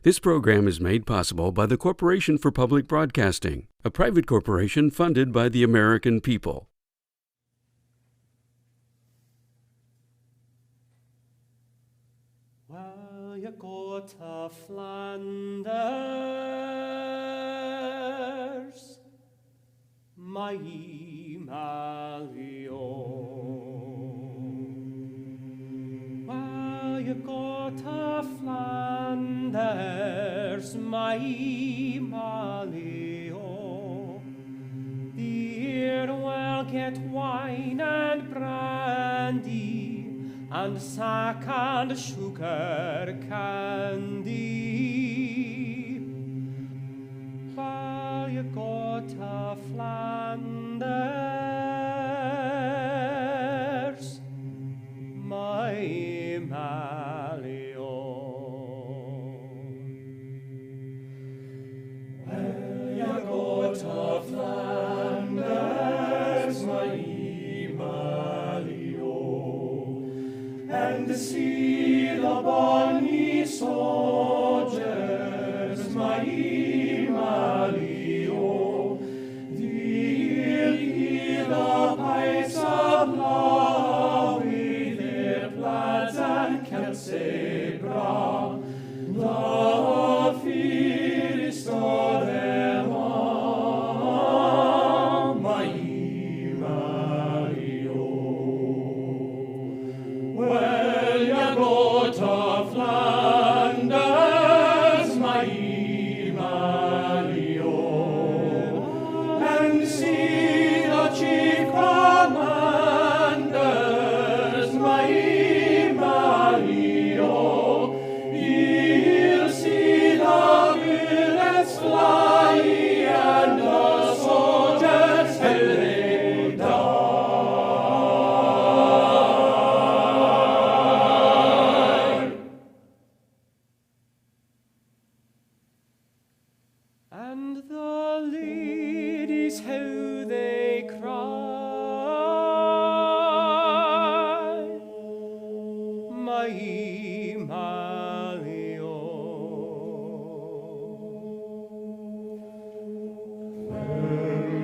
This program is made possible by the Corporation for Public Broadcasting, a private corporation funded by the American people. Well, you go to Flanders, my Malio. Well, you go to Flanders, my Malio. There will get wine and brandy, and sack and sugar candy. While you go to Flanders, my Malio. Well, you go to Flanders, my Malio, and see the bonny soldiers, my Malio. They'll hear the pipes of law with their plaids and kilts sae braw. The fairest of them all, my Malio. Well, you go to Flanders, my Malio, and see the chief commanders, my Malio. You'll see the bullets fly and the soldiers lay down. And the ladies, how they cry, my Malio.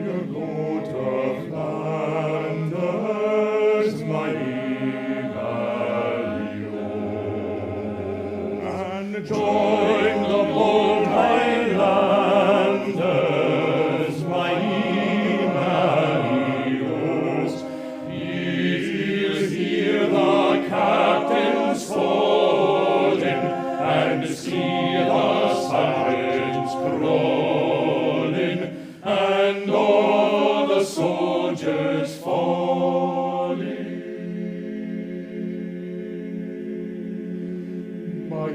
You go to Flanders, my Malio, and join the bold Highlanders, my Malios. You'll hear the captains calling and see the sergeants crawling, and all the soldiers falling. My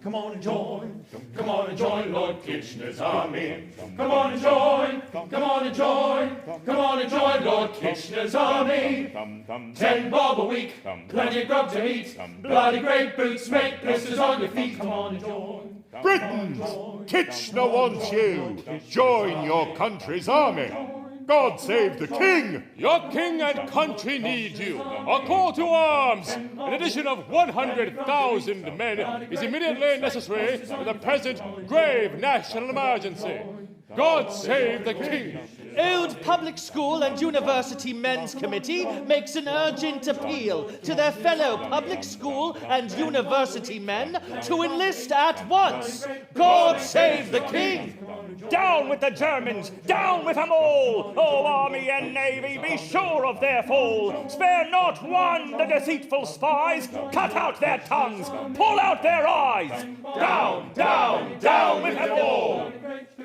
Come on and join, come on and join Lord Kitchener's army. Come on and join, come on and join, come on and join Lord Kitchener's army. 10 bob a week, plenty of grub to eat, bloody great boots make blisters on your feet. Come on and join. Britons, Kitchener wants you. Join your country's army. God save the king! Your king and country need you. A call to arms! An addition of 100,000 men is immediately necessary for the present grave national emergency. God save the king! Old Public School and University Men's Committee makes an urgent appeal to their fellow public school and university men to enlist at once. God save the king! Down with the Germans! Down with them all! O Army and Navy, be sure of their fall! Spare not one, the deceitful spies! Cut out their tongues! Pull out their eyes! Down, down, down with them all!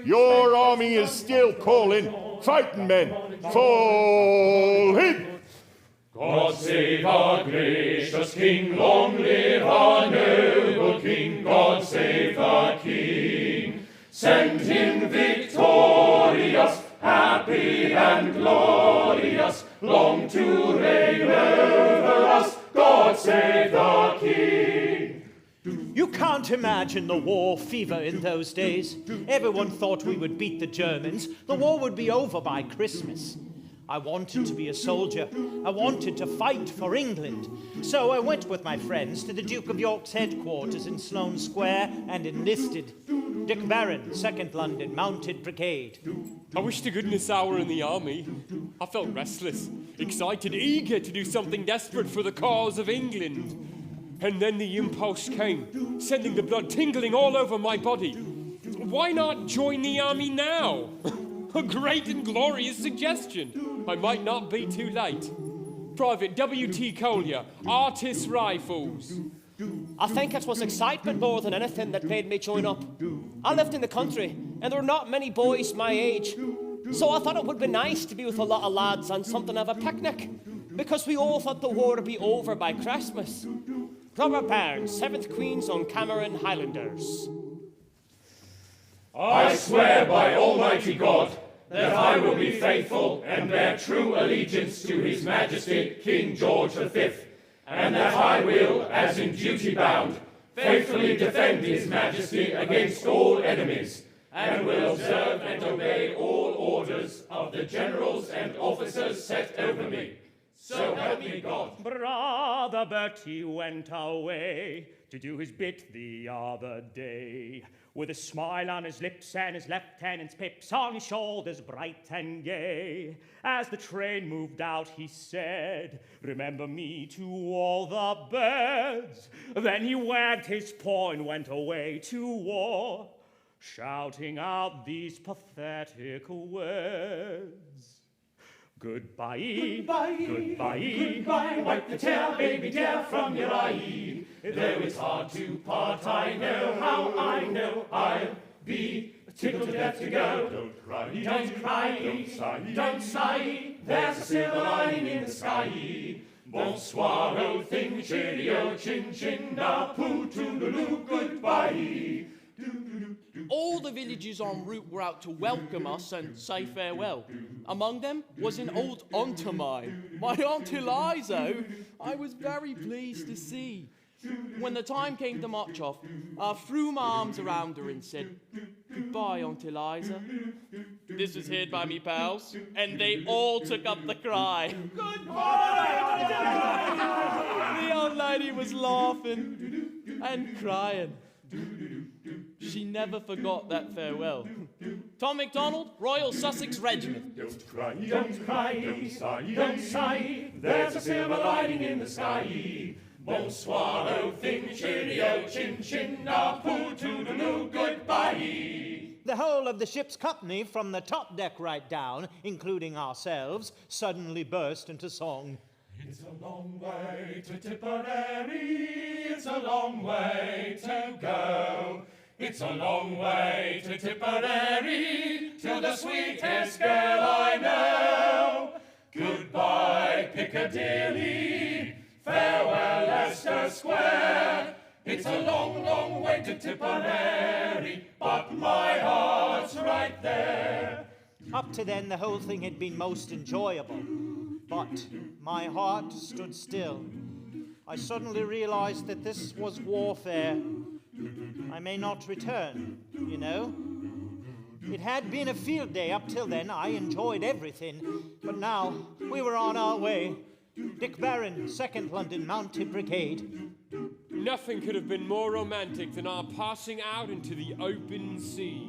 Your army is still calling. Fighting men, fall in! God save our gracious King, long live our noble King, God save the King. Send him victorious, happy and glorious, long to reign over us. God save the King. You can't imagine the war fever in those days. Everyone thought we would beat the Germans. The war would be over by Christmas. I wanted to be a soldier. I wanted to fight for England. So I went with my friends to the Duke of York's headquarters in Sloane Square and enlisted. Dick Barron, 2nd London Mounted Brigade. I wish to goodness I were in the army. I felt restless, excited, eager to do something desperate for the cause of England. And then the impulse came, sending the blood tingling all over my body. Why not join the army now? A great and glorious suggestion. I might not be too late. Private W.T. Collier, Artists Rifles. I think it was excitement more than anything that made me join up. I lived in the country, and there were not many boys my age. So I thought it would be nice to be with a lot of lads on something of a picnic, because we all thought the war would be over by Christmas. Robert Barnes, 7th Queens on Cameron Highlanders. I swear by Almighty God that I will be faithful and bear true allegiance to His Majesty King George V, and that I will, as in duty bound, faithfully defend His Majesty against all enemies, and will observe and obey all orders of the generals and officers set over me. So help me God. Brother Bertie went away to do his bit the other day, with a smile on his lips and his lieutenant's pips on his shoulders bright and gay. As the train moved out, he said, "Remember me to all the birds." Then he wagged his paw and went away to war, shouting out these pathetic words. Goodbye, goodbye, goodbye, Goodbye, wipe the tear, baby dear, from your eye. Though it's hard to part, I know how I know I'll be tickled to death to go. Don't cry, Don't cry, don't sigh, don't sigh, there's a silver lining in the sky. Bonsoir, old thing, cheerio, chin chin, da poo, toodaloo, goodbye. All the villagers en route were out to welcome us and say farewell. Among them was an old aunt of mine, my Aunt Eliza, who I was very pleased to see. When the time came to march off, I threw my arms around her and said, "Goodbye, Aunt Eliza." This was heard by me pals, and they all took up the cry. Goodbye! The old lady was laughing and crying. She never forgot that farewell. Tom MacDonald, Royal Sussex Regiment. don't cry, Don't cry, don't sigh, don't sigh, there's a silver lining in the sky. Bonsoir, old thing, cheerio, chin chin, da poo, toodaloo, goodbye. The whole of the ship's company, from the top deck right down, including ourselves, suddenly burst into song. It's a long way to Tipperary, it's a long way to go. It's a long way to Tipperary, to the sweetest girl I know. Goodbye, Piccadilly, farewell, Leicester Square. It's a long, long way to Tipperary, but my heart's right there. Up to then, the whole thing had been most enjoyable. But my heart stood still. I suddenly realized that this was warfare. I may not return, you know. It had been a field day up till then. I enjoyed everything. But now, we were on our way. Dick Barron, 2nd London Mounted Brigade. Nothing could have been more romantic than our passing out into the open sea.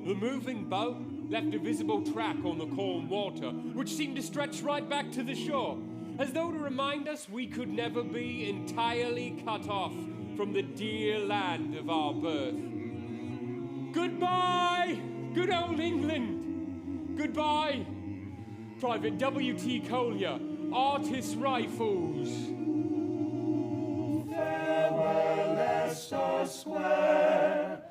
The moving boat left a visible track on the calm water, which seemed to stretch right back to the shore, as though to remind us we could never be entirely cut off from the dear land of our birth. Goodbye, good old England. Goodbye, Private W.T. Collier, Artists Rifles. Farewell, Leicester Square.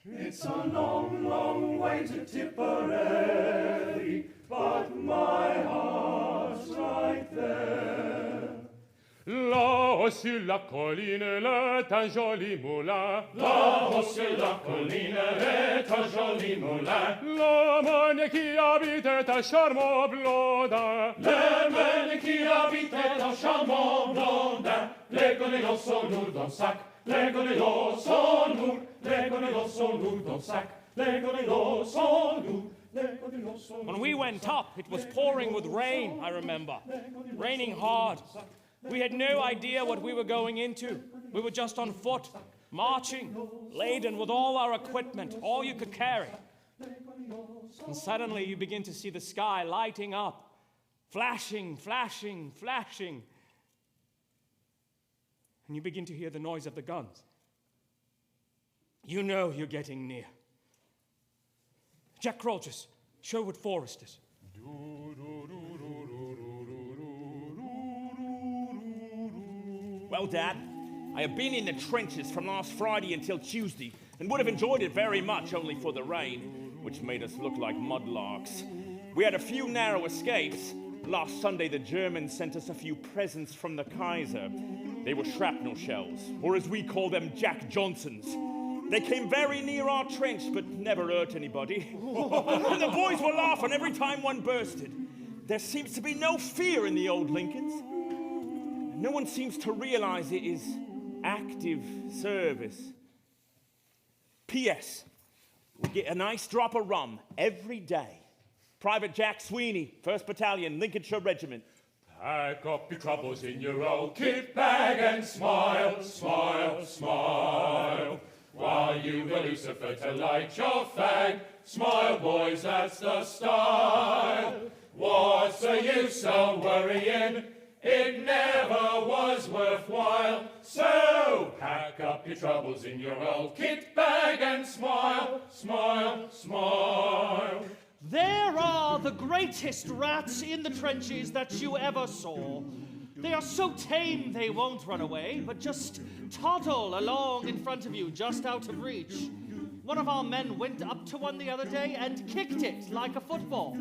It's a long, long way to Tipperary, but my heart's right there. Là-haut sur la colline, là est un joli moulin. Là-haut sur la colline est est un joli moulin. Le meunier qui habitait un charmant blondin. Le meunier qui habitait un charmant blondin. Les gonnelots sont lourds dans le sac. Les gonnelots sont lourds. Les gonnelots sont lourds dans le sac. Les gonnelots sont lourds. When we went up, it was pouring with rain, I remember. Raining hard. We had no idea what we were going into. We were just on foot, marching, laden with all our equipment, all you could carry. And suddenly you begin to see the sky lighting up, flashing, flashing, flashing. And you begin to hear the noise of the guns. You know you're getting near. Jack Rogers, Sherwood Foresters. Well, Dad, I have been in the trenches from last Friday until Tuesday and would have enjoyed it very much only for the rain, which made us look like mudlarks. We had a few narrow escapes. Last Sunday, the Germans sent us a few presents from the Kaiser. They were shrapnel shells, or as we call them, Jack Johnsons. They came very near our trench, but never hurt anybody. And the boys were laughing every time one bursted. There seems to be no fear in the old Lincolns. No one seems to realize it is active service. P.S. We get a nice drop of rum every day. Private Jack Sweeney, 1st Battalion, Lincolnshire Regiment. Pack up your troubles in your old kit bag and smile, smile, smile. While you've a Lucifer to light your fag, smile, boys, that's the style. What's the use of worrying? It never was worthwhile. So pack up your troubles in your old kit bag and smile, smile, smile. There are the greatest rats in the trenches that you ever saw. They are so tame they won't run away, but just toddle along in front of you, just out of reach. One of our men went up to one the other day and kicked it like a football.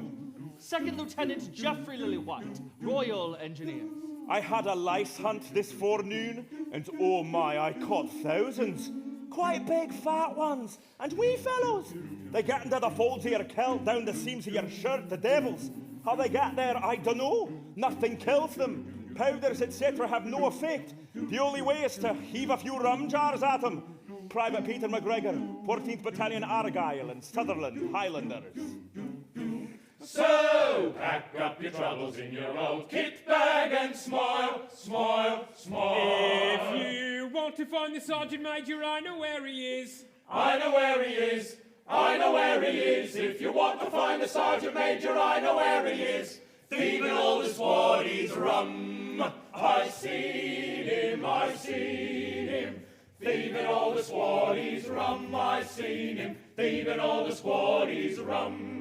2nd Lieutenant Geoffrey Lillywhite, Royal Engineers. I had a lice hunt this forenoon, and oh my, I caught thousands. Quite big, fat ones, and wee fellows. They get into the folds of your kilt, down the seams of your shirt, the devils. How they get there, I dunno. Nothing kills them. Powders, etc. have no effect. The only way is to heave a few rum jars at them. Private Peter McGregor, 14th Battalion Argyll and Sutherland Highlanders. So pack up your troubles in your old kit bag and smile, smile, smile. If you want to find the Sergeant Major, I know where he is. I know where he is. I know where he is. If you want to find the Sergeant Major, I know where he is. Thieving all the squaddies rum. I seen him, I seen him. Thieving all the squaddies rum. I seen him. Thieving all the squaddies rum.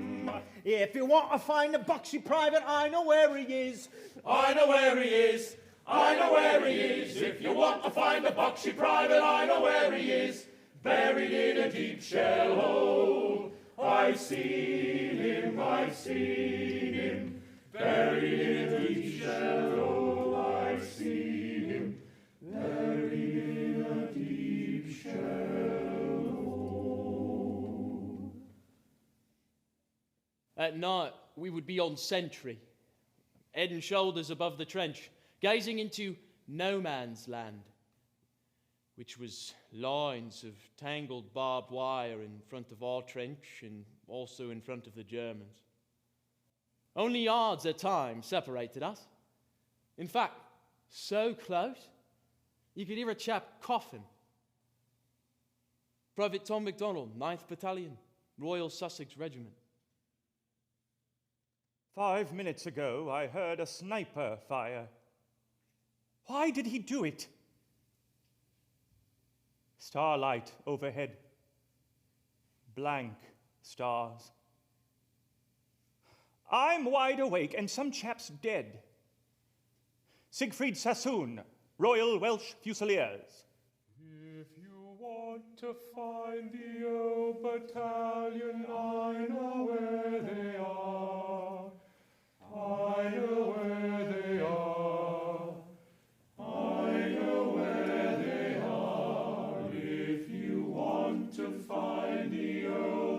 If you want to find a boxy private, I know where he is. I know where he is. I know where he is. If you want to find a boxy private, I know where he is. Buried in a deep shell hole. I seen him, I seen him. Buried in a deep shell hole. I seen him. Buried in a deep shell hole. At night, we would be on sentry, head and shoulders above the trench, gazing into no man's land, which was lines of tangled barbed wire in front of our trench and also in front of the Germans. Only yards at times separated us. In fact, so close, you could hear a chap coughing. Private Tom MacDonald, 9th Battalion, Royal Sussex Regiment. 5 minutes ago, I heard a sniper fire. Why did he do it? Starlight overhead. Blank stars. I'm wide awake and some chap's dead. Siegfried Sassoon, Royal Welsh Fusiliers. If you want to find the old battalion, I know where they are. I know where they are. I know where they are. If you want to find the old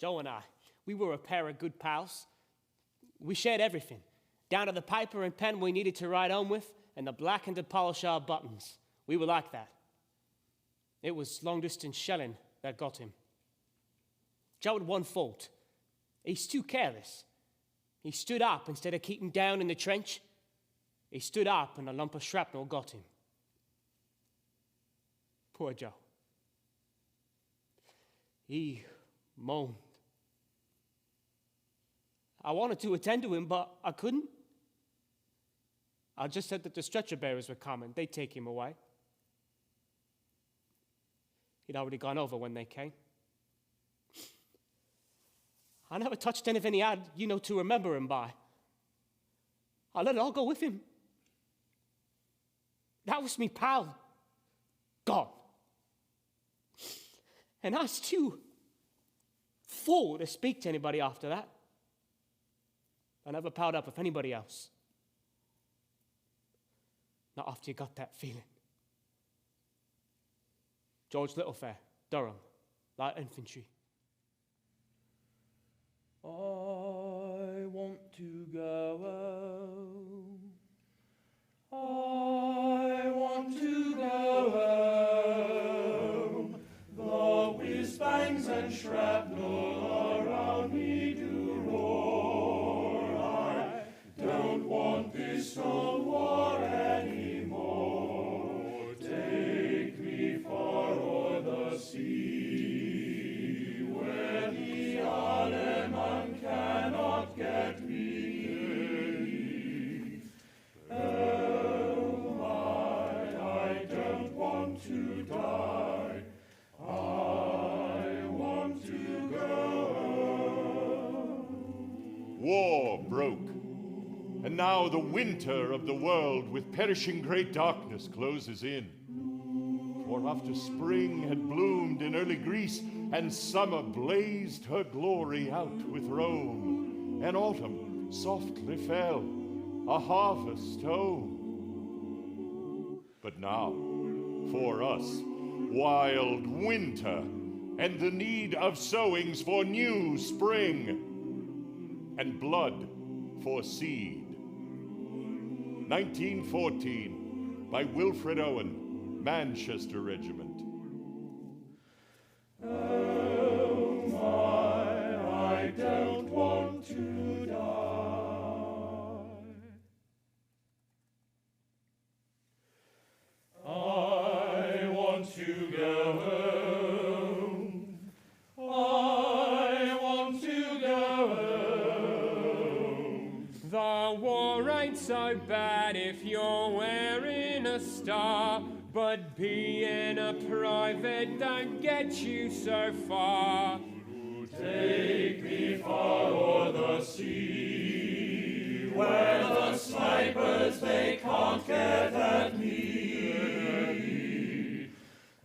Joe and I, we were a pair of good pals. We shared everything, down to the piper and pen we needed to ride home with, and the blackened and polished our buttons. We were like that. It was long-distance shelling that got him. Joe had one fault. He's too careless. He stood up instead of keeping down in the trench. He stood up and a lump of shrapnel got him. Poor Joe. He moaned. I wanted to attend to him, but I couldn't. I just said that the stretcher bearers were coming. They'd take him away. He'd already gone over when they came. I never touched anything he had, to remember him by. I let it all go with him. That was me pal. Gone. And I was too full to speak to anybody after that. I never palled up with anybody else. Not after you got that feeling. George Littlefair, Durham, Light Infantry. I want to go home. I want to go home. The whiz-bangs and shrapnel around me do roar. I don't want this old war anymore. Take me far o'er the sea, where the Aleman cannot get me. Oh my, I don't want to die. I want to go home. War broke, and now the winter of the world with perishing great darkness closes in. For after spring had bloomed in early Greece, and summer blazed her glory out with Rome, and autumn softly fell, a harvest home. But now, for us, wild winter, and the need of sowings for new spring, and blood for seed. 1914, by Wilfred Owen, Manchester Regiment. Oh my, I don't want to die. I want to go home. I want to go home. The war ain't so bad if you're wearing a star, but being a private don't get you so far. Take me far o'er the sea, where the snipers they can't get at me.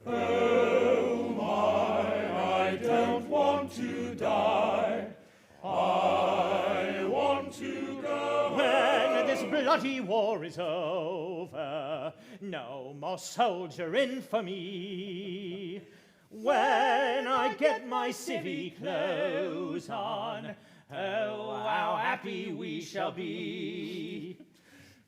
Oh my, I don't want to die. I want to go. When this bloody war is over, no more soldiering for me. When I get my civvy clothes on, oh, how happy we shall be.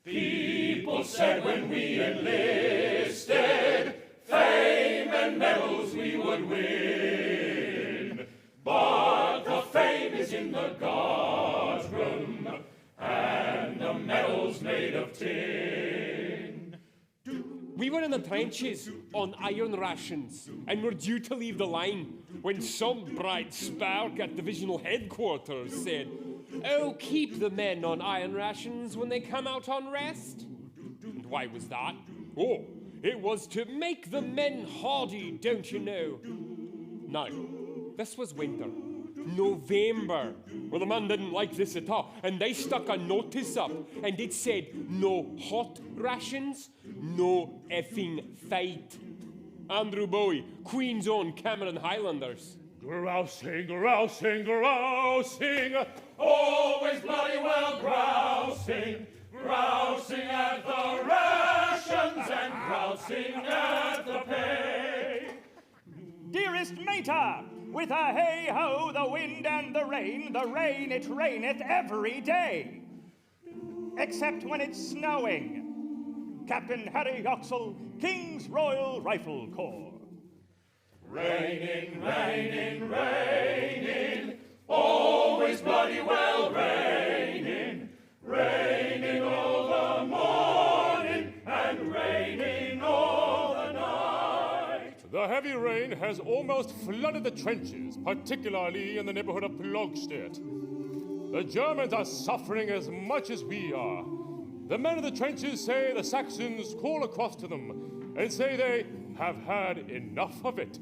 People said when we enlisted, fame and medals we would win. But the fame is in the guard room, and the medals made of tin. We were in the trenches on iron rations and were due to leave the line when some bright spark at divisional headquarters said, "Oh, keep the men on iron rations when they come out on rest." And why was that? Oh, it was to make the men hardy, don't you know? Now, this was winter, November. Well, the man didn't like this at all, and they stuck a notice up, and it said, "No hot rations, no effing fight." Andrew Bowie, Queen's Own Cameron Highlanders. Grousing, grousing, grousing. Always bloody well grousing, grousing at the rations and grousing at the pay. Dearest Mater, with a hey-ho, the wind and the rain it raineth every day. Except when it's snowing. Captain Harry Oxel, King's Royal Rifle Corps. Raining, raining, raining, always bloody well raining, raining all the morning and raining all the night. The heavy rain has almost flooded the trenches, particularly in the neighborhood of Plogstedt. The Germans are suffering as much as we are. The men of the trenches say the Saxons call across to them and say they have had enough of it.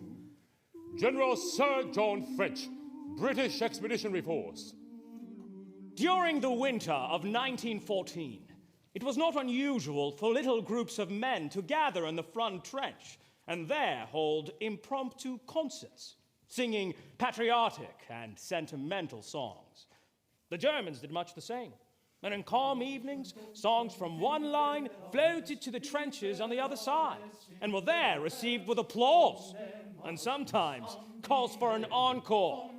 General Sir John French, British Expeditionary Force. During the winter of 1914, it was not unusual for little groups of men to gather in the front trench and there hold impromptu concerts, singing patriotic and sentimental songs. The Germans did much the same, and in calm evenings, songs from one line floated to the trenches on the other side, and were there received with applause, and sometimes calls for an encore.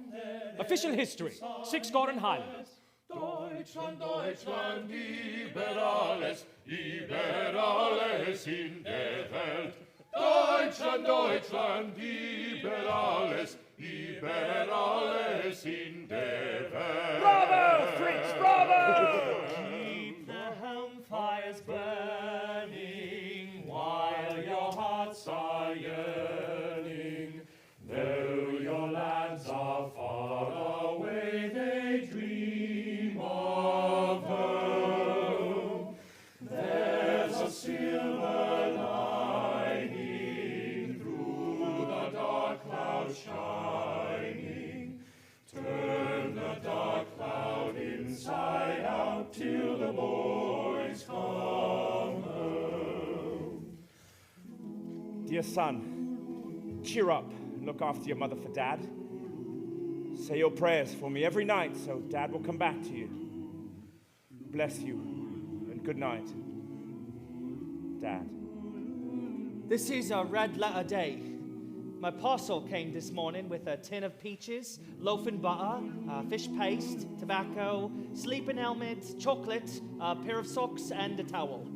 Official history, 6 Gordon Highlanders. Deutschland, Deutschland, über alles in der Welt. Deutschland, Deutschland, über alles in der Welt. Bravo, Fritz, bravo! Keep the home fires burning while your hearts are yearning. Though your lands are far away, they dream of home. There's a silver lining through the dark clouds shining. Turn the dark cloud inside out till the boys come home. Dear son, cheer up and look after your mother for Dad. Say your prayers for me every night so Dad will come back to you. Bless you and good night, Dad. This is a red letter day. My parcel came this morning with a tin of peaches, loaf and butter, fish paste, tobacco, sleeping helmet, chocolate, a pair of socks, and a towel.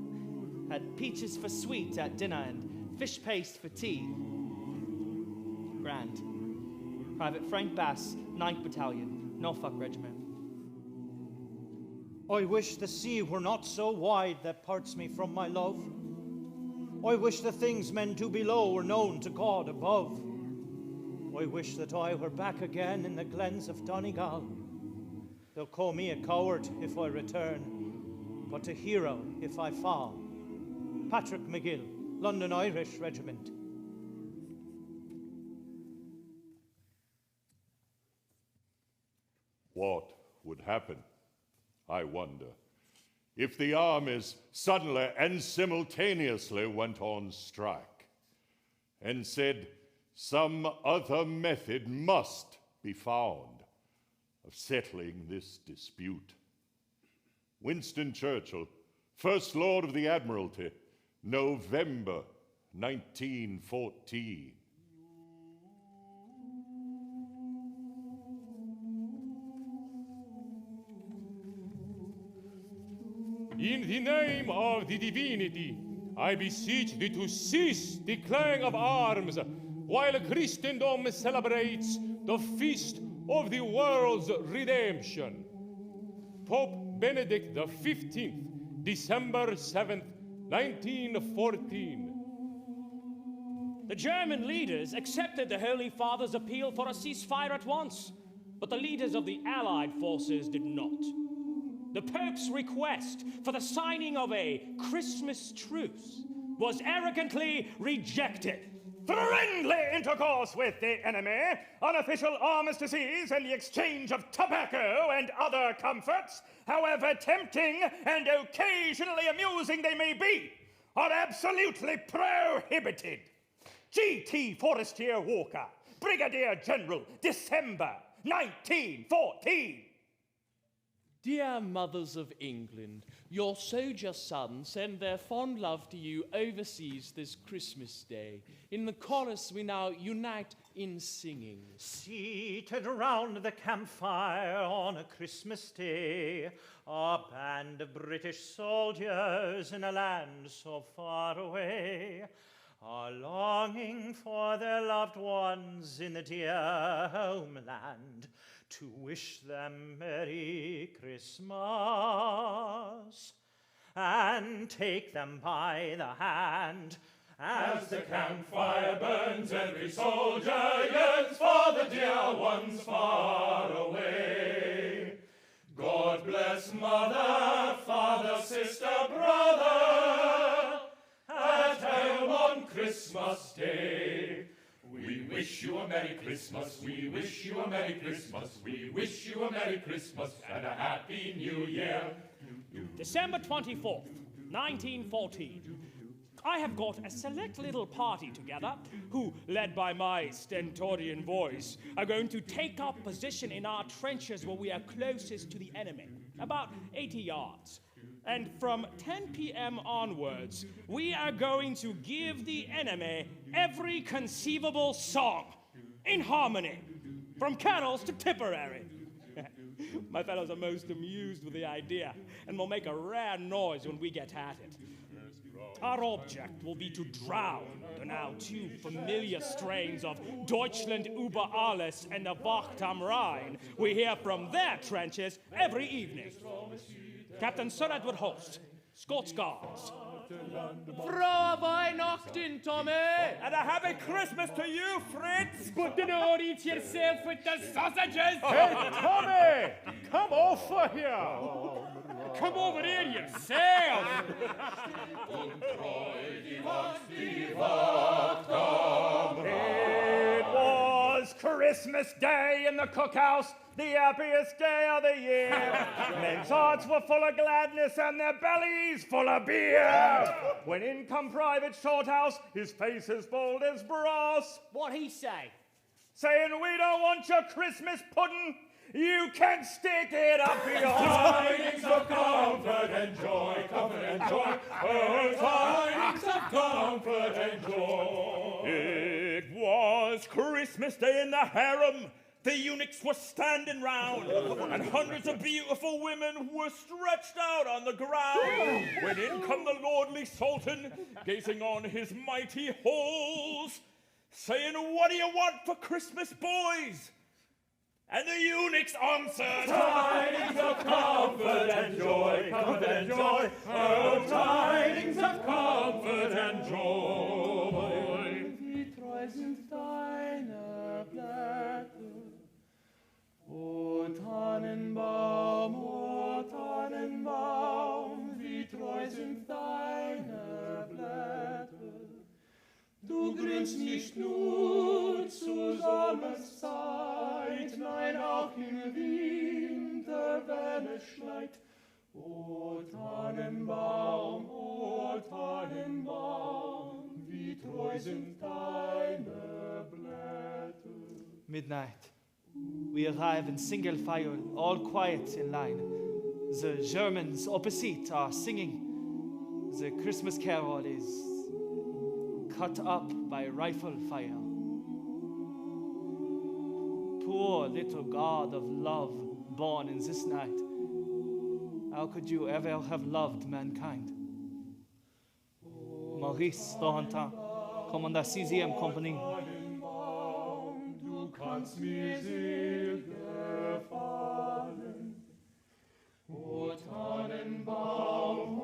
Had peaches for sweet at dinner and fish paste for tea. Grand. Private Frank Bass, 9th Battalion, Norfolk Regiment. I wish the sea were not so wide that parts me from my love. I wish the things men do below were known to God above. I wish that I were back again in the glens of Donegal. They'll call me a coward if I return, but a hero if I fall. Patrick McGill, London Irish Regiment. What would happen, I wonder, if the armies suddenly and simultaneously went on strike and said some other method must be found of settling this dispute? Winston Churchill, First Lord of the Admiralty, November 1914. In the name of the divinity, I beseech thee to cease the clang of arms while Christendom celebrates the feast of the world's redemption. Pope Benedict XV, December 7th, 1914. The German leaders accepted the Holy Father's appeal for a ceasefire at once, but the leaders of the Allied forces did not. The Pope's request for the signing of a Christmas truce was arrogantly rejected. Friendly intercourse with the enemy, unofficial armistices, and the exchange of tobacco and other comforts, however tempting and occasionally amusing they may be, are absolutely prohibited. G.T. Forestier Walker, Brigadier General, December 1914. Dear mothers of England, your soldier sons send their fond love to you overseas this Christmas day. In the chorus we now unite in singing. Seated round the campfire on a Christmas day, a band of British soldiers in a land so far away are longing for their loved ones in the dear homeland to wish them Merry Christmas and take them by the hand. As the campfire burns, every soldier yearns for the dear ones far away. God bless mother, father, sister, brother, at home on Christmas Day. We wish you a Merry Christmas, we wish you a Merry Christmas, we wish you a Merry Christmas and a Happy New Year. December 24th, 1914. I have got a select little party together who, led by my stentorian voice, are going to take up position in our trenches where we are closest to the enemy, about 80 yards. And from 10 p.m. onwards, we are going to give the enemy every conceivable song, in harmony, from carols to Tipperary. My fellows are most amused with the idea and will make a rare noise when we get at it. Our object will be to drown the now two familiar strains of Deutschland über alles and the Wacht am Rhein we hear from their trenches every evening. Captain Sir Edward Host, Scots Guards. Frohe Weihnachten, Tommy! And a happy Christmas to you, Fritz! But don't eat yourself with the sausages! Hey, Tommy! Come over here! Come over here yourself! It was Christmas Day in the cookhouse, the happiest day of the year. Men's hearts were full of gladness and their bellies full of beer. When in come Private Shorthouse, his face as bold as brass, What'd he say? saying, "We don't want your Christmas pudding. You can stick it up your Tidings of comfort and joy, comfort and joy. Oh, tidings of comfort and joy. It was Christmas Day in the harem. The eunuchs were standing round, and hundreds of beautiful women were stretched out on the ground. When in come the lordly sultan, gazing on his mighty halls, saying, "What do you want for Christmas, boys?" And the eunuchs answered, Tidings of comfort and joy, comfort and joy. Oh, tidings of comfort and joy. Wie treu sind deine Blätter, O Tannenbaum, wie treu sind deine Blätter. Du grünst nicht nur zur Sommerszeit, nein, auch im Winter, wenn es schneit. O Tannenbaum, wie treu sind deine Blätter. Midnight. We arrive in single file, all quiet in line. The Germans opposite are singing. The Christmas carol is cut up by rifle fire. Poor little God of love, born in this night. How could you ever have loved mankind? Maurice Laurentin, Commandant 6e Compagnie. Du kannst mir sehr gefallen. O Tannenbaum,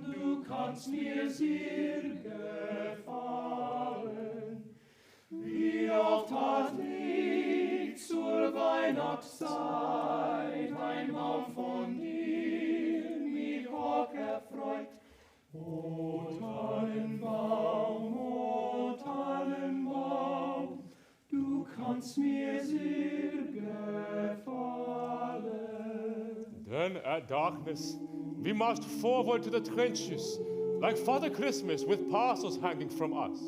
du kannst mir sehr gefallen. Wie oft hat mich zur Weihnachtszeit ein Baum von dir mich hoch erfreut. O Tannenbaum, du kannst mir sehr gefallen. Then at darkness, we marched forward to the trenches, like Father Christmas with parcels hanging from us.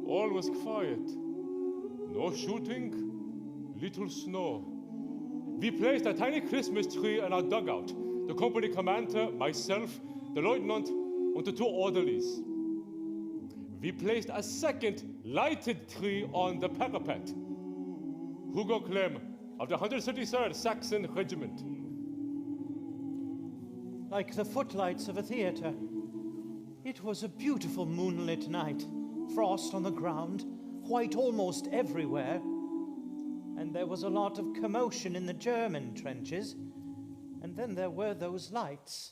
All was quiet. No shooting, little snow. We placed a tiny Christmas tree in our dugout. The company commander, myself, the lieutenant, and the two orderlies. we placed a second lighted tree on the parapet. Hugo Clem of the 133rd Saxon Regiment. Like the footlights of a theatre. It was a beautiful moonlit night. Frost on the ground, white almost everywhere. And there was a lot of commotion in the German trenches. And then there were those lights.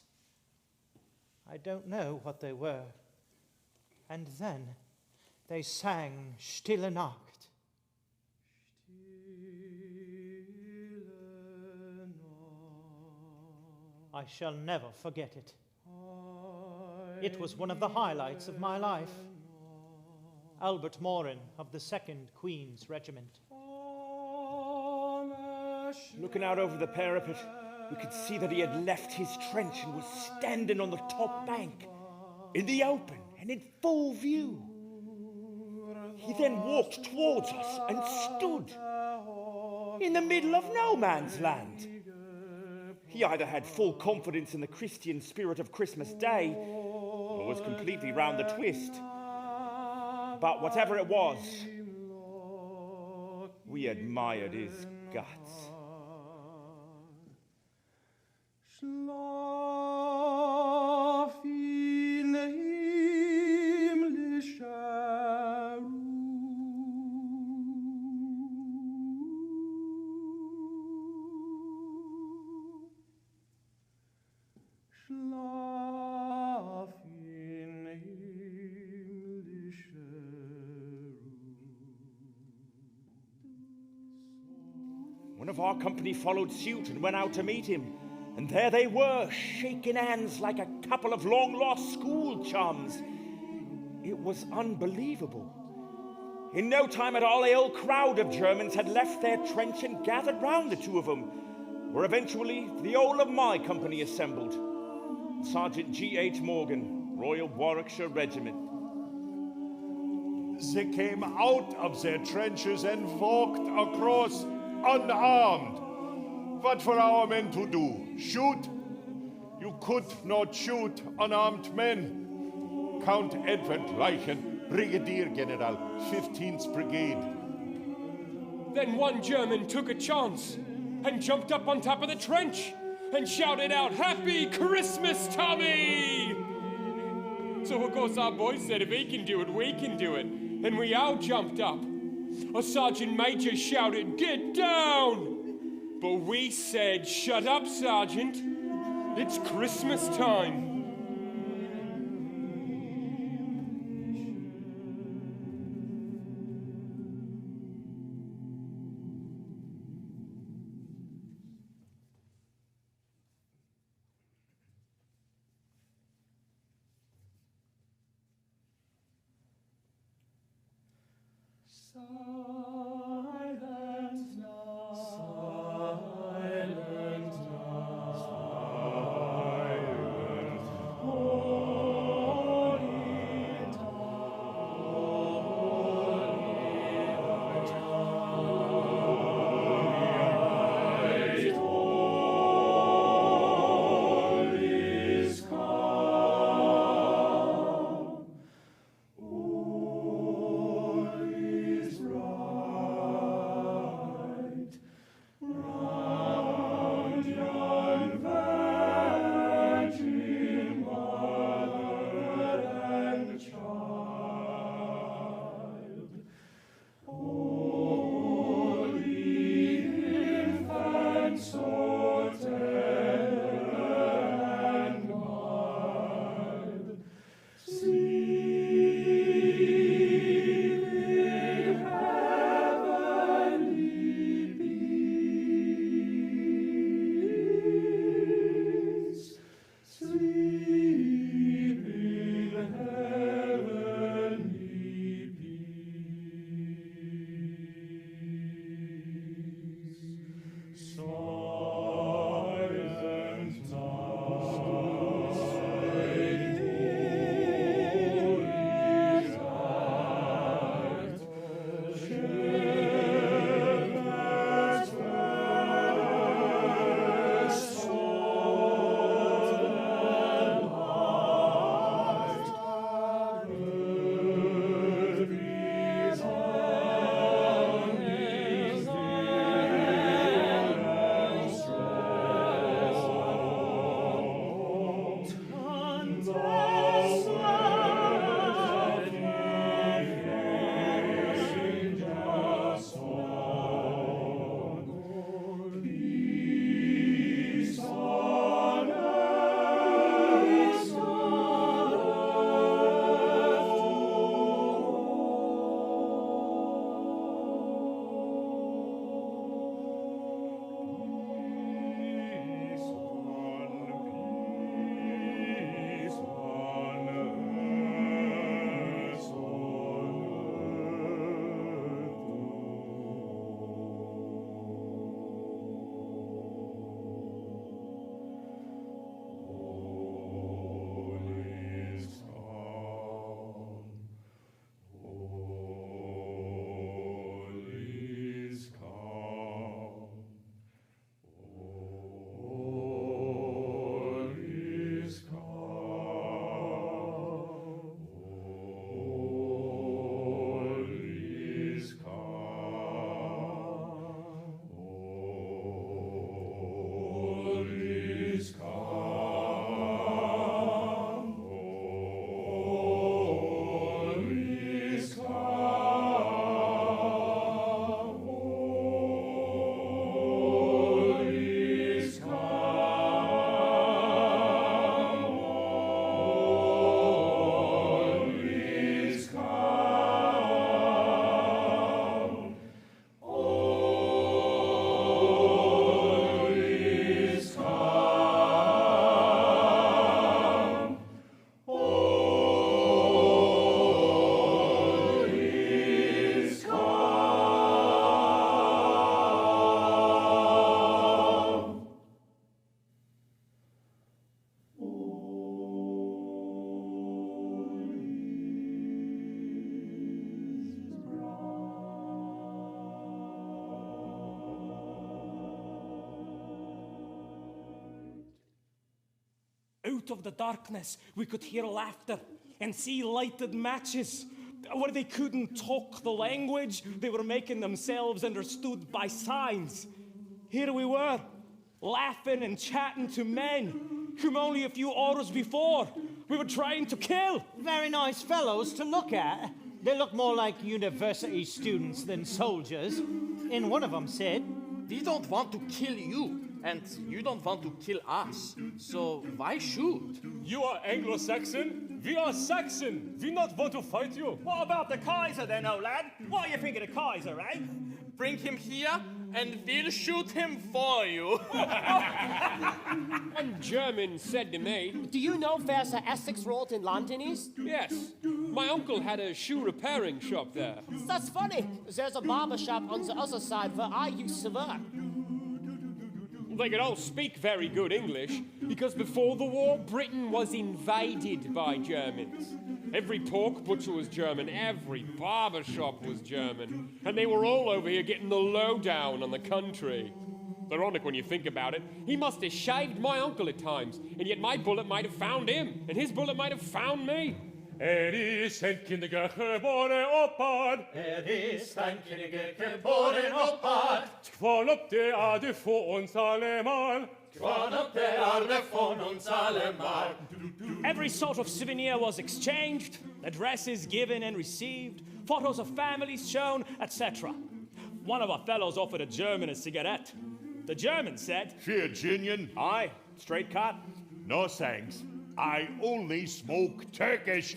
I don't know what they were. And then they sang Stille Nacht. I shall never forget it. It was one of the highlights of my life. Albert Morin of the 2nd Queen's Regiment. Looking out over the parapet, we could see that he had left his trench and was standing on the top bank, in the open and in full view. He then walked towards us and stood in the middle of no man's land. He either had full confidence in the Christian spirit of Christmas Day, or was completely round the twist. But whatever it was, we admired his guts. One of our company followed suit and went out to meet him. And there they were, shaking hands like a couple of long-lost school chums. It was unbelievable. In no time at all, a whole crowd of Germans had left their trench and gathered round the two of them, where eventually the whole of my company assembled. Sergeant G.H. Morgan, Royal Warwickshire Regiment. They came out of their trenches and walked across unarmed. What for our men to do? Shoot? You could not shoot unarmed men. Count Edward Leichen, Brigadier General, 15th Brigade. Then one German took a chance and jumped up on top of the trench and shouted out, "Happy Christmas, Tommy!" So of course our boys said, if he can do it, we can do it. And we all jumped up. A sergeant major shouted, "Get down!" But we said, "Shut up, Sergeant. It's Christmas time." out of the darkness, we could hear laughter and see lighted matches. Where they couldn't talk the language, they were making themselves understood by signs. Here we were, laughing and chatting to men whom only a few hours before we were trying to kill. Very nice fellows to look at. They look more like university students than soldiers. And one of them said, We don't want to kill you, and you don't want to kill us. So why shoot? You are Anglo-Saxon, we are Saxon. We not want to fight you. What about the Kaiser then, old lad? What do you think of the Kaiser, eh? Bring him here, and we'll shoot him for you. One German said to me, Do you know there's a Essex Road in London is? yes, my uncle had a shoe repairing shop there. That's funny. There's a barber shop on the other side where I used to work. They could all speak very good English, because before the war, Britain was invaded by Germans. Every pork butcher was German, every barber shop was German, and they were all over here getting the lowdown on the country. Ironic when you think about it. He must have shaved my uncle at times, and yet my bullet might have found him, and his bullet might have found me. Is ein Kindiger geboren oppad. Is ein Kindiger geboren oppad. Kvarn upp det Ade för uns allemal. Kvarn upp det Ade för uns allemal. Every sort of souvenir was exchanged, addresses given and received, photos of families shown, etc. One of our fellows offered a German a cigarette. The German said, Virginian? Aye, straight cut. No thanks. I only smoke Turkish.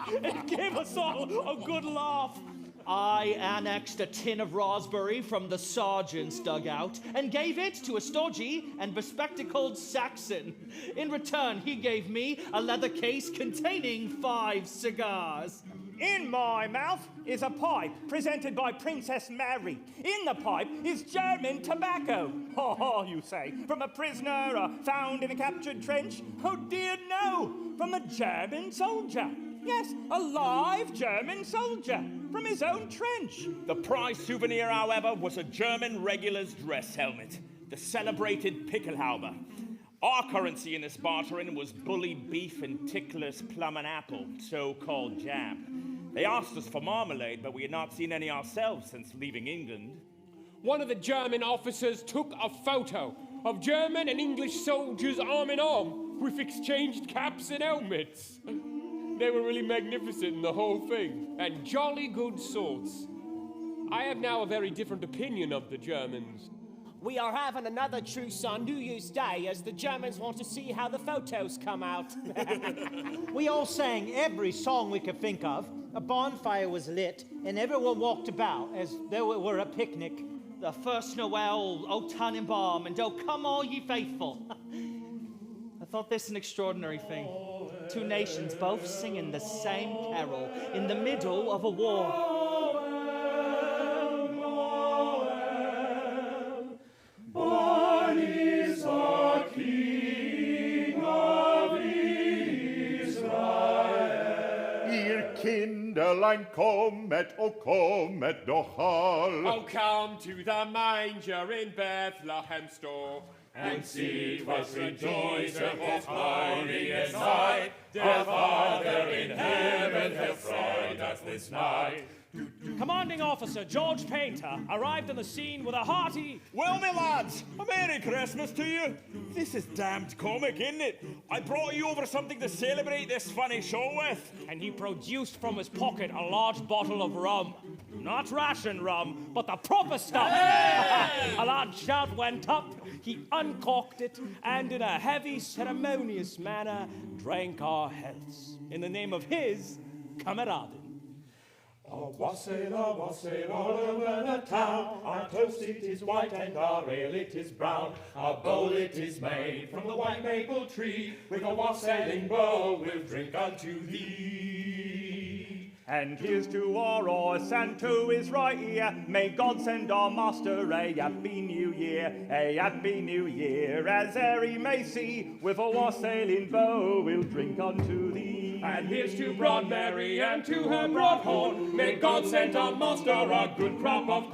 It gave us all a good laugh. I annexed a tin of raspberry from the sergeant's dugout and gave it to a stodgy and bespectacled Saxon. In return, he gave me a leather case containing 5 cigars. In my mouth is a pipe presented by Princess Mary. In the pipe is German tobacco. Oh, you say, from a prisoner found in a captured trench? Oh dear, no, from a German soldier. Yes, a live German soldier from his own trench. The prize souvenir, however, was a German regular's dress helmet, the celebrated Pickelhaube. Our currency in this bartering was bully beef and Tickler's plum and apple, so-called jam. They asked us for marmalade, but we had not seen any ourselves since leaving England. One of the German officers took a photo of German and English soldiers arm in arm with exchanged caps and helmets. They were really magnificent in the whole thing, and jolly good sorts. I have now a very different opinion of the Germans. We are having another truce on New Year's Day as the Germans want to see how the photos come out. We all sang every song we could think of. A bonfire was lit, and everyone walked about as though it were a picnic. The first Noel, O Tannenbaum, and O come all ye faithful. I thought this an extraordinary thing. 2 nations both singing the same carol in the middle of a war. Born is our King of Israel. Ihr Kinderlein kommet, oh kommet doch all. Oh, come to the manger in Bethlehem's store. And see 'twas rejoicing as holy as night. Der Father in heaven hath freud us this night. Commanding Officer George Painter arrived on the scene with a hearty, Well, me lads, a Merry Christmas to you. This is damned comic, isn't it? I brought you over something to celebrate this funny show with. and he produced from his pocket a large bottle of rum. Not ration rum, but the proper stuff. A loud shout went up, he uncorked it, and in a heavy, ceremonious manner drank our healths. In the name of his Kameraden. Wassail, all over the town. Our toast it is white and our ale it is brown. Our bowl it is made from the white maple tree. With a wassailing bowl we'll drink unto thee. And here's to our horse and to his right ear. May God send our master a happy new year, a happy new year. As Harry may see, with a wassailing bowl we'll drink unto thee. And here's to Broad Mary and to her broad horn. May God send our master a good crop of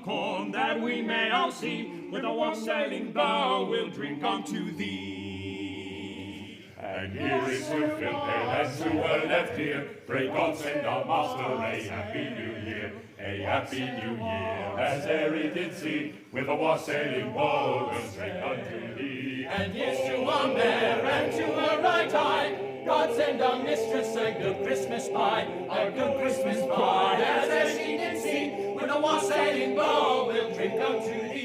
corn, that we may all see. With a wassailing bow we'll drink unto thee. And here is to Philip and to her left ear. Pray God send our master a happy new year. A happy new year, as Harry did see, with a wassailing bow we'll drink unto thee. And here's to our mare and to her right eye. God send our mistress a good Christmas pie, a good Christmas pie, as she did see, with a wassailing bow we'll drink unto thee.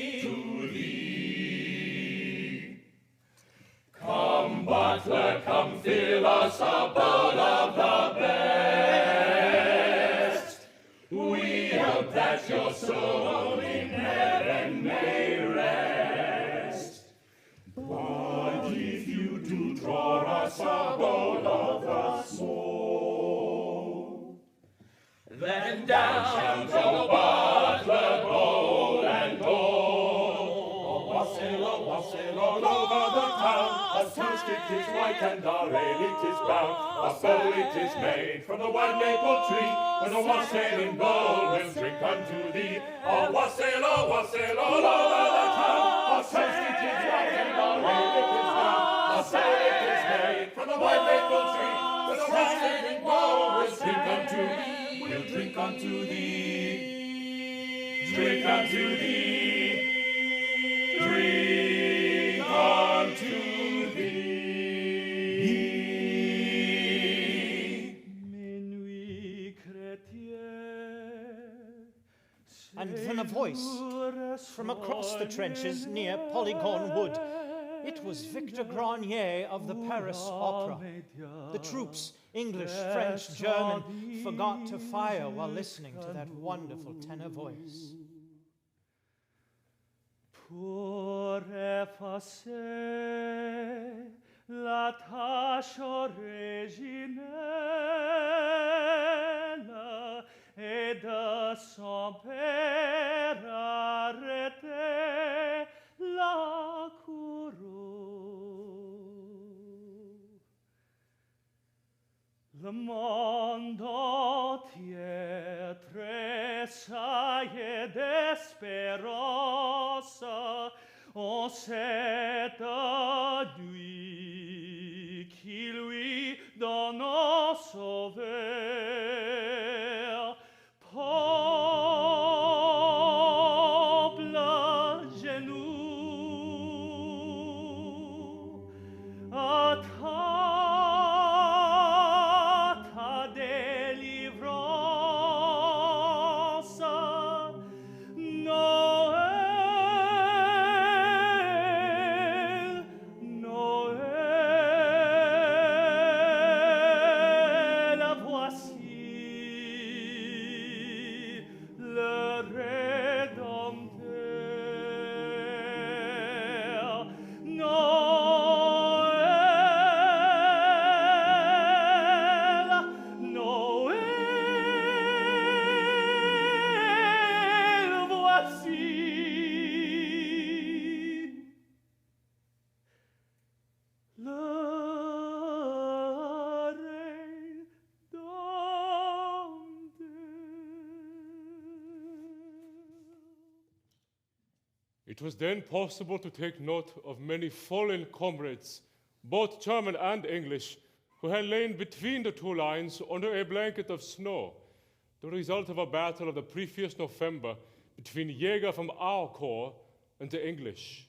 Come, butler, come fill us a bowl of the best. We hope that your soul in heaven may rest. But if you do draw us a bowl of the smoke, Then down shall go butler, bowl and bowl. Wassail all over the town. A toast it is white and our ale it is brown. A bowl it is made from the white maple tree. With a wassailing bowl we'll drink unto thee. A wassail all over the town. A toast it is white and our ale it is brown. A bowl it is made from the white maple tree. With a wassailing bowl we'll drink unto thee. We'll drink unto thee. Drink unto thee. Drink unto thee. And then a voice from across the trenches near Polygon Wood. It was Victor Granier of the Paris Opera. The troops, English, French, German, forgot to fire while listening to that wonderful tenor voice. Pour effacer la tâche originelle et de son père arrêter la couronne. Le monde entier tressaille d'espérance en cette nuit qui lui donne au sauveur. Peuple genoux, attends ta délivrance. Noël, Noël, voici le Rédempteur. Noël, Noël, voici le It was then possible to take note of many fallen comrades, both German and English, who had lain between the two lines under a blanket of snow, the result of a battle of the previous November between Jäger from our corps and the English.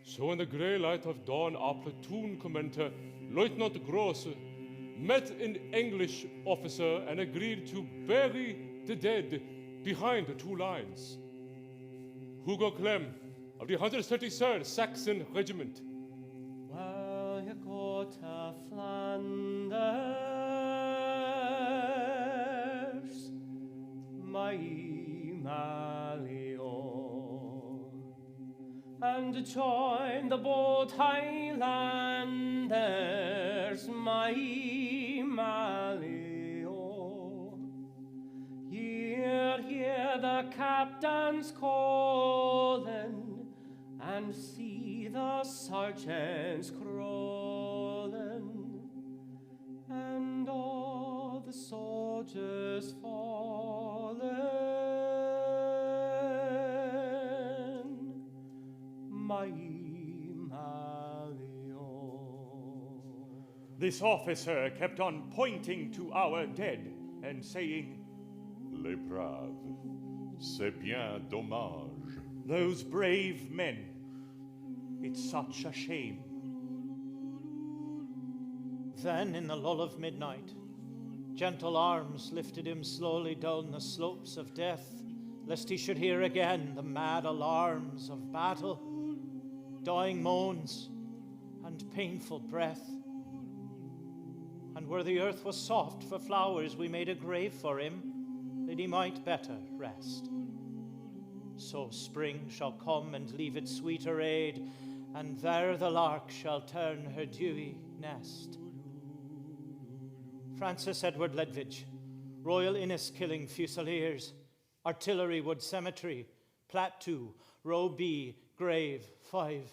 So in the grey light of dawn, our platoon commander, Lieutenant Grosse, met an English officer and agreed to bury the dead behind the two lines. Hugo Clem of the 133rd Saxon Regiment. While you go to Flanders, my Malio, and join the bold Highlanders, my Malio. Hear the captain's calling, and see the sergeants crawling. This officer kept on pointing to our dead and saying, Les braves, c'est bien dommage. Those brave men. It's such a shame. Then, in the lull of midnight, gentle arms lifted him slowly down the slopes of death, lest he should hear again the mad alarms of battle, dying moans, and painful breath. And where the earth was soft for flowers, we made a grave for him, that he might better rest. So spring shall come and leave its sweet arrayed, and there the lark shall turn her dewy nest. Francis Edward Ledvidge, Royal Inniskilling Fusiliers, Artillery Wood Cemetery, Plat 2, Row B, Grave 5.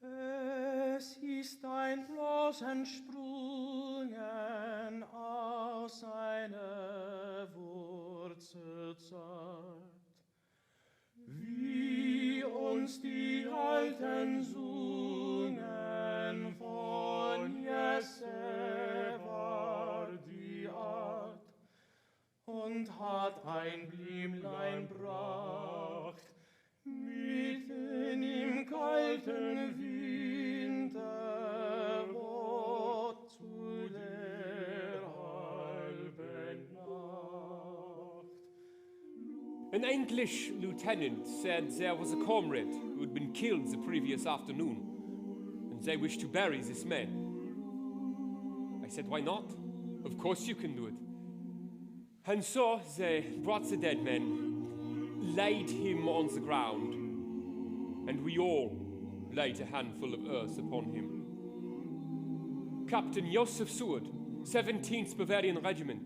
Es ist ein Rosen sprungen aus seiner Wurzel zart, wie uns die Alten sungen, von Jesse war die Art, und hat ein Blümlein bracht, mitten im kalten Winter, wo zu der halben Nacht. An English lieutenant said there was a comrade who had been killed the previous afternoon, and they wished to bury this man. I said, why not? Of course you can do it. And so they brought the dead man, laid him on the ground, and we all laid a handful of earth upon him. Captain Joseph Seward, 17th Bavarian Regiment.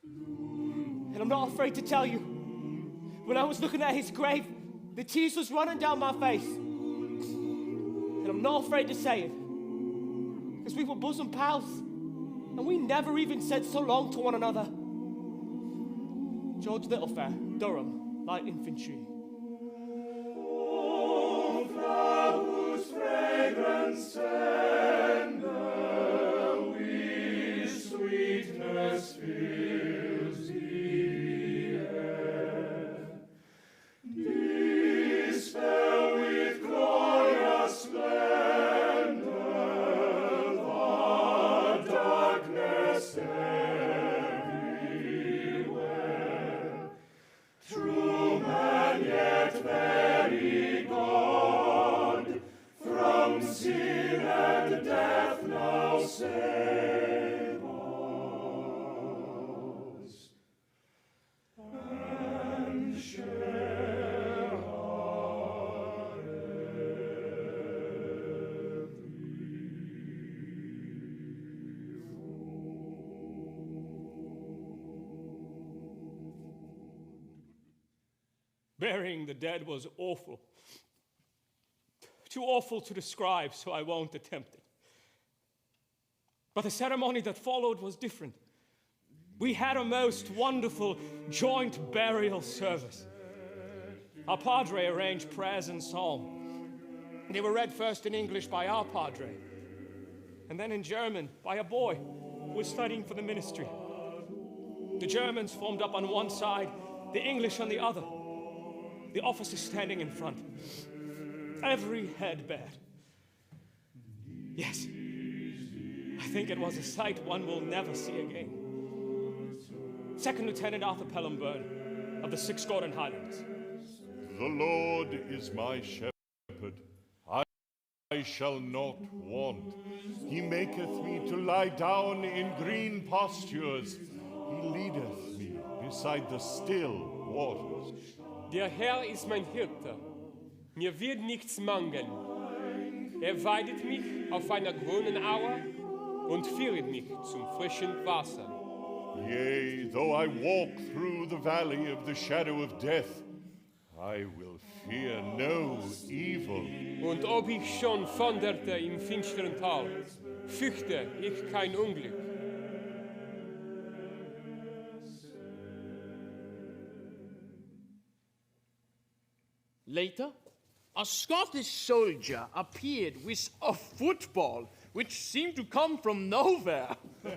And I'm not afraid to tell you, when I was looking at his grave, the tears was running down my face. And I'm not afraid to say it, because we were bosom pals, and we never even said so long to one another. George Littlefair, Durham, Light Infantry. O Frau, whose fragrance tender with sweetness fills the air, dispel with glorious splendor the darkness everywhere. True man, yet very God, from sin and death now save us, and share our Burying the dead was awful. Too awful to describe, so I won't attempt it. But the ceremony that followed was different. We had a most wonderful joint burial service. Our padre arranged prayers and psalm. They were read first in English by our padre, and then in German by a boy who was studying for the ministry. The Germans formed up on one side, the English on the other. The officers standing in front. Every head bared. Yes, I think it was a sight one will never see again. Second Lieutenant Arthur Pelhamburn of the 6th Gordon Highlands. The Lord is my shepherd. I shall not want. He maketh me to lie down in green pastures. He leadeth me beside the still waters. Der Herr ist mein Hirte, mir wird nichts mangeln. Weidet mich auf einer grünen Aue und führet mich zum frischen Wasser. Yea, though I walk through the valley of the shadow of death, I will fear no evil. Und ob ich schon wanderte im finsteren Tal, fürchte ich kein Unglück. Later, a Scottish soldier appeared with a football which seemed to come from nowhere. And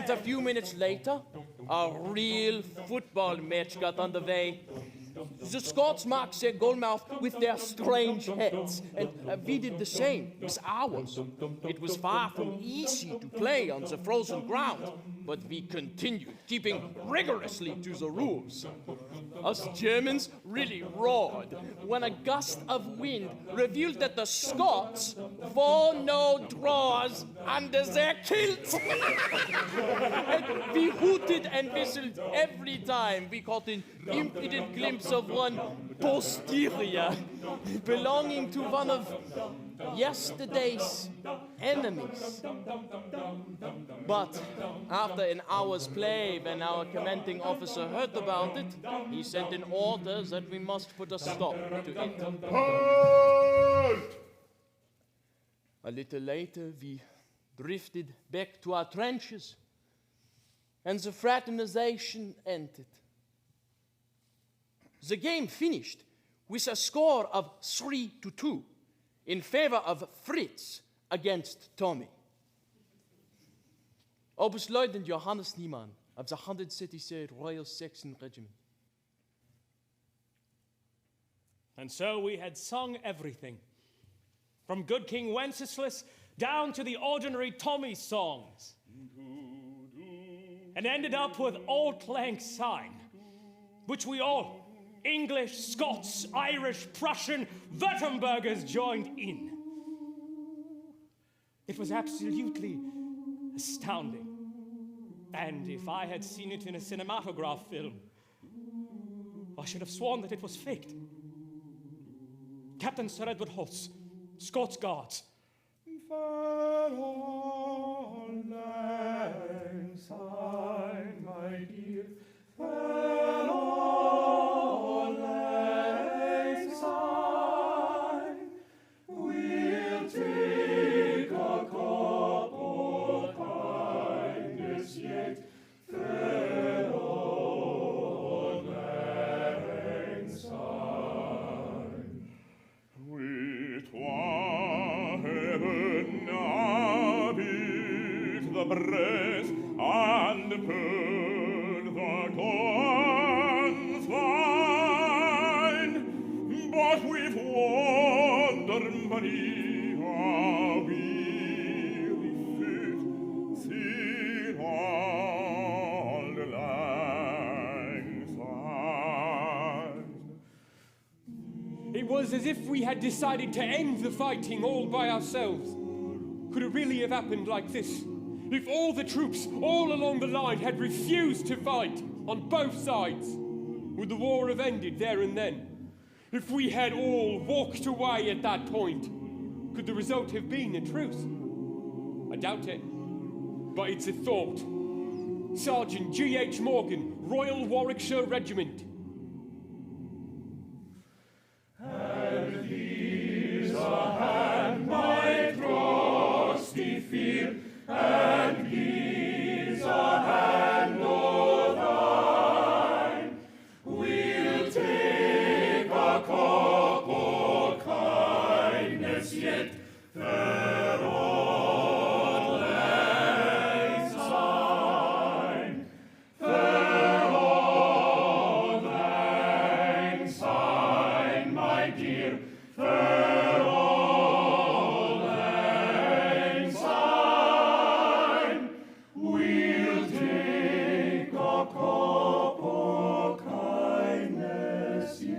a few minutes later, a real football match got underway. The Scots marked their goalmouth with their strange heads, and we did the same with ours. It was far from easy to play on the frozen ground, but we continued, keeping rigorously to the rules. Us Germans really roared when a gust of wind revealed that the Scots wore no drawers under their kilts. And we hooted and whistled every time we caught an impudent glimpse of one posterior belonging to one of yesterday's enemies. But after an hour's play, when our commanding officer heard about it, he sent in orders that we must put a stop to it. Halt! A little later, we drifted back to our trenches, and the fraternization ended. The game finished with a score of 3-2 in favor of Fritz against Tommy. Oberstleutnant Johannes Niemann of the 133rd Royal Saxon Regiment. And so we had sung everything, from Good King Wenceslas down to the ordinary Tommy songs, and ended up with Auld Lang Syne, which we all, English, Scots, Irish, Prussian, Württembergers joined in. It was absolutely astounding. And if I had seen it in a cinematograph film, I should have sworn that it was faked. Captain Sir Edward Holtz, Scots Guards. Fair Auld Lang Syne, my dear, fair Auld Lang Syne, we'll take a cup of kindness yet, fair Auld Lang Syne. With heaven habit the breath and burn the guns fine, but with wonder many are weary fit, see Auld Lang Syne. It was as if we had decided to end the fighting all by ourselves. Could it really have happened like this? If all the troops all along the line had refused to fight on both sides, would the war have ended there and then? If we had all walked away at that point, could the result have been a truce? I doubt it, but it's a thought. Sergeant G.H. Morgan, Royal Warwickshire Regiment. And here's a hand, my trusty field, and here's a hand o' thine. We'll take a cup o' kindness yet, fair Auld Lang Syne, fair Auld Lang Syne, my dear, fair Auld Lang Syne. We'll take a cup o' kindness yet,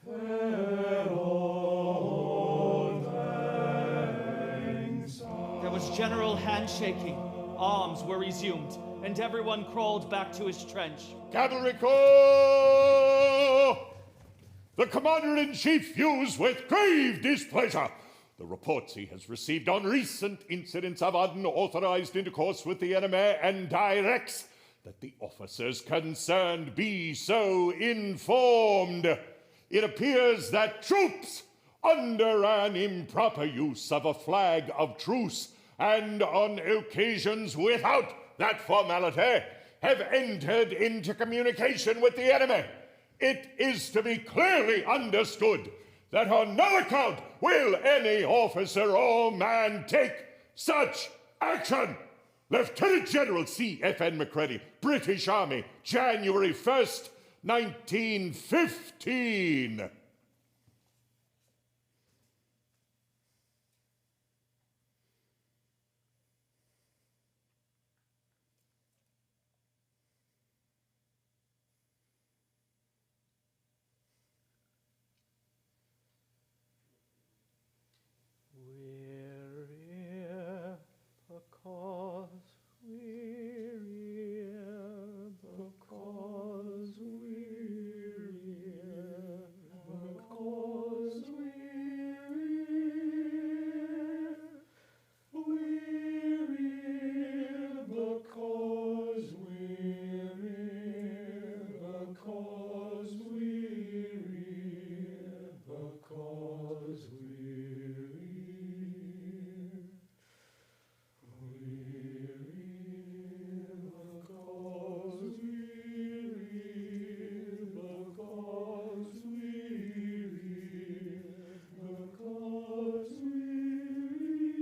fair Auld Lang Syne. There was general handshaking, arms were resumed, and everyone crawled back to his trench. Cavalry Corps! The Commander-in-Chief views with grave displeasure the reports he has received on recent incidents of unauthorized intercourse with the enemy and directs that the officers concerned be so informed. It appears that troops, under an improper use of a flag of truce and on occasions without that formality, have entered into communication with the enemy. It is to be clearly understood that on no account will any officer or man take such action. Lieutenant General C.F.N. Macready, British Army, January 1st, 1915.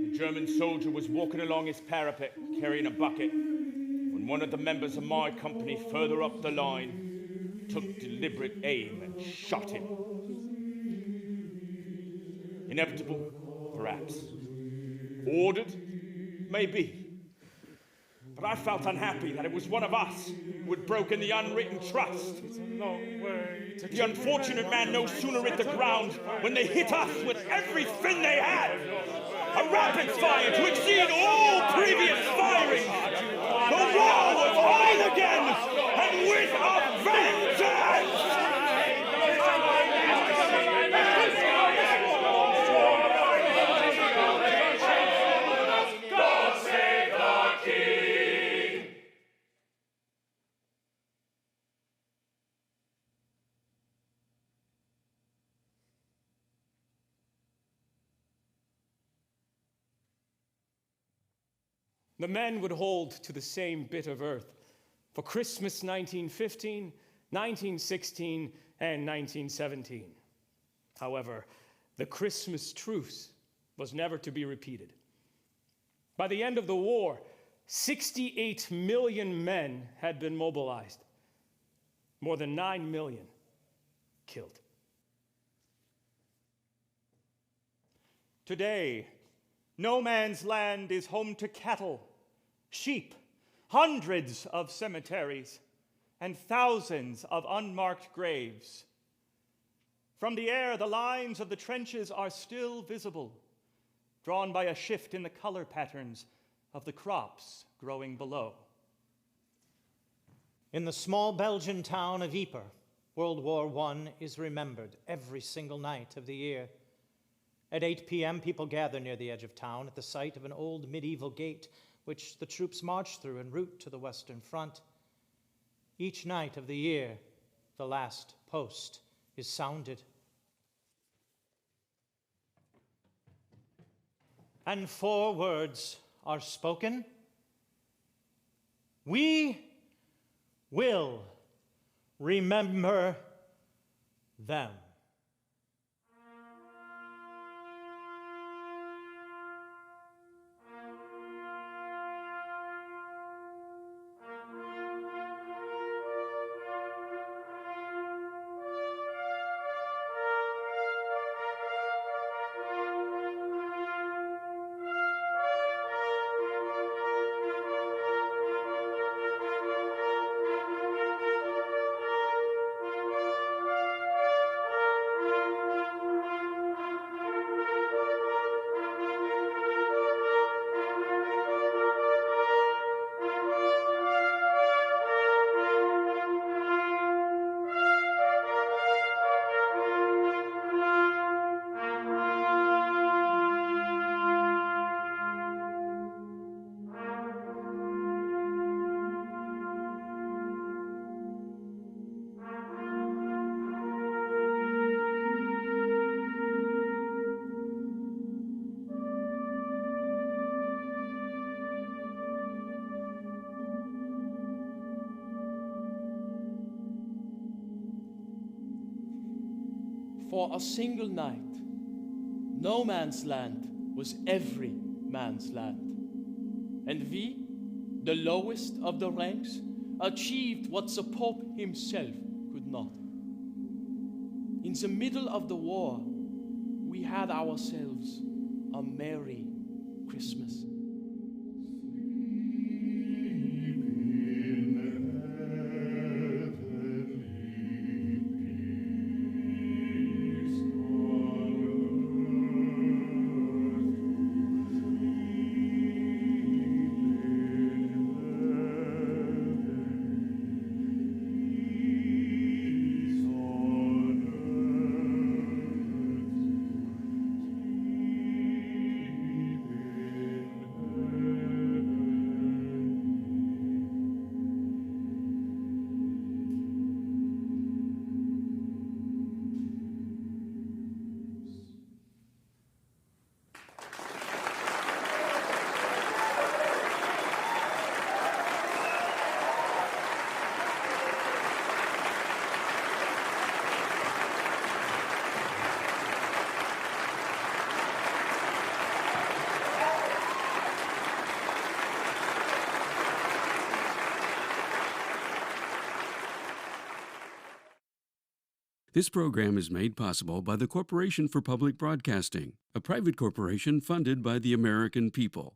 A German soldier was walking along his parapet carrying a bucket when one of the members of my company further up the line took deliberate aim and shot him. Inevitable, perhaps. Ordered, maybe. But I felt unhappy that it was one of us who had broken the unwritten trust. The unfortunate man no sooner hit the ground when they hit us with everything they had. A rapid fire to exceed all previous firings. The war was on again, and with a vengeance! God save the King! The men would hold to the same bit of earth for Christmas 1915, 1916, and 1917. However, the Christmas truce was never to be repeated. By the end of the war, 68 million men had been mobilized, more than 9 million killed. Today, no man's land is home to cattle, sheep, hundreds of cemeteries, and thousands of unmarked graves. From the air, the lines of the trenches are still visible, drawn by a shift in the color patterns of the crops growing below. In the small Belgian town of Ypres, World War I is remembered every single night of the year. At 8 p.m., people gather near the edge of town at the site of an old medieval gate which the troops march through en route to the Western Front. Each night of the year, the last post is sounded. And 4 words are spoken. We will remember them. for a single night, no man's land was every man's land. And we, the lowest of the ranks, achieved what the Pope himself could not. In the middle of the war, we had ourselves a merry Christmas. This program is made possible by the Corporation for Public Broadcasting, a private corporation funded by the American people.